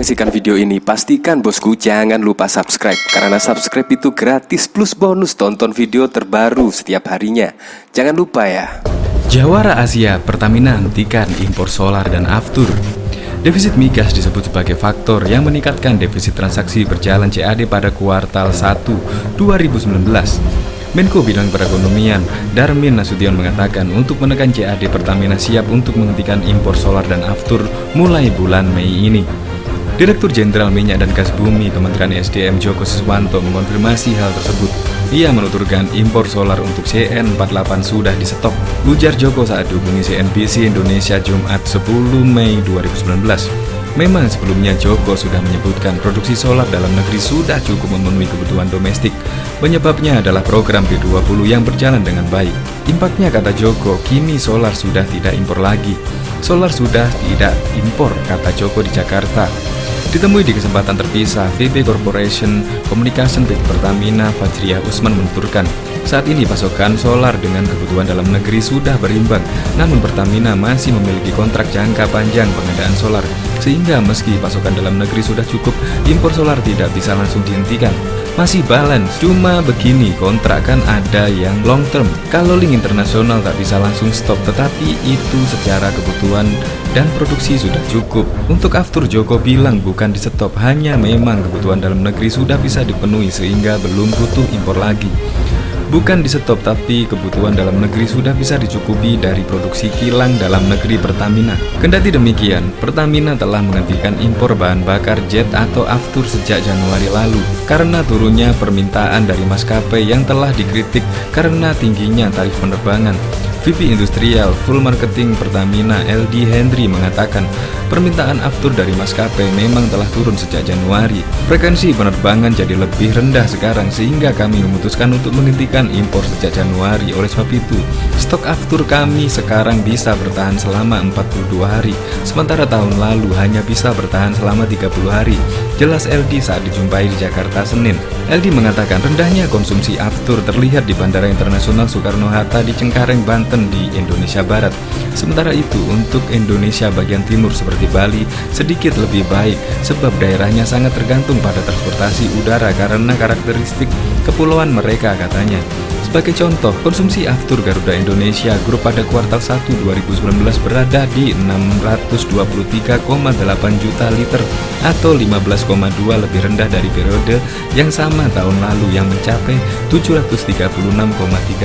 menyaksikan video ini, pastikan bosku jangan lupa subscribe. Karena subscribe itu gratis plus bonus tonton video terbaru setiap harinya. Jangan lupa ya. Jawara Asia, Pertamina hentikan impor solar dan aftur. Defisit migas disebut sebagai faktor yang meningkatkan defisit transaksi berjalan CAD pada kuartal 1 2019. Menko Bidang Perekonomian Darmin Nasution mengatakan untuk menekan CAD, Pertamina siap untuk menghentikan impor solar dan aftur mulai bulan Mei ini. Direktur Jenderal Minyak dan Gas Bumi Kementerian SDM Joko Siswanto mengonfirmasi hal tersebut. Ia menuturkan impor solar untuk CN48 sudah disetok. Ujar Joko saat dihubungi CNBC Indonesia Jumat 10 Mei 2019. Memang sebelumnya Joko sudah menyebutkan produksi solar dalam negeri sudah cukup memenuhi kebutuhan domestik. Penyebabnya adalah program B20 yang berjalan dengan baik. Impaknya, kata Joko, kini solar sudah tidak impor lagi. Solar sudah tidak impor, kata Joko di Jakarta. Ditemui di kesempatan terpisah, VP Corporation Communication PT Pertamina Fajriah Usman menuturkan, saat ini pasokan solar dengan kebutuhan dalam negeri sudah berimbang, namun Pertamina masih memiliki kontrak jangka panjang pengadaan solar, sehingga meski pasokan dalam negeri sudah cukup, impor solar tidak bisa langsung dihentikan. Masih balance, cuma begini, kontrak kan ada yang long term. Kalau link internasional tak bisa langsung stop, tetapi itu secara kebutuhan dan produksi sudah cukup. Untuk aftur, Joko bilang bukan di stop, hanya memang kebutuhan dalam negeri sudah bisa dipenuhi sehingga belum butuh impor lagi. Bukan di stop, tapi kebutuhan dalam negeri sudah bisa dicukupi dari produksi kilang dalam negeri Pertamina. Kendati demikian, Pertamina telah menghentikan impor bahan bakar jet atau aftur sejak Januari lalu karena turunnya permintaan dari maskapai yang telah dikritik karena tingginya tarif penerbangan. VP Industrial Full Marketing Pertamina LD Henry mengatakan permintaan aftur dari maskapai memang telah turun sejak Januari. Frekuensi penerbangan jadi lebih rendah sekarang sehingga kami memutuskan untuk menghentikan impor sejak Januari. Oleh sebab itu, stok aftur kami sekarang bisa bertahan selama 42 hari, sementara tahun lalu hanya bisa bertahan selama 30 hari. Jelas LD saat dijumpai di Jakarta Senin. LD mengatakan rendahnya konsumsi aftur terlihat di Bandara Internasional Soekarno-Hatta di Cengkareng, Banten di Indonesia Barat. Sementara itu untuk Indonesia bagian timur seperti Bali sedikit lebih baik sebab daerahnya sangat tergantung pada transportasi udara karena karakteristik kepulauan mereka, katanya. Sebagai contoh, konsumsi aftur Garuda Indonesia Group pada kuartal 1 2019 berada di 623,8 juta liter atau 15,2 lebih rendah dari periode yang sama tahun lalu yang mencapai 736,3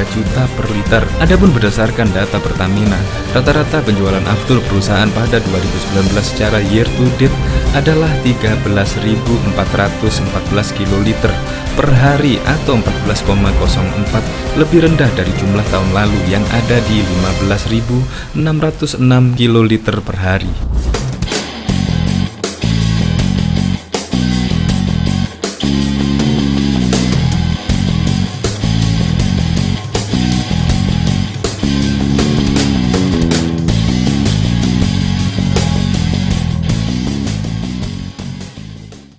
juta per liter. Adapun berdasarkan data Pertamina, rata-rata penjualan aftur perusahaan pada 2019 secara year to date adalah 13.414 kiloliter per hari atau 14,04 lebih rendah dari jumlah tahun lalu yang ada di 15.606 kiloliter per hari.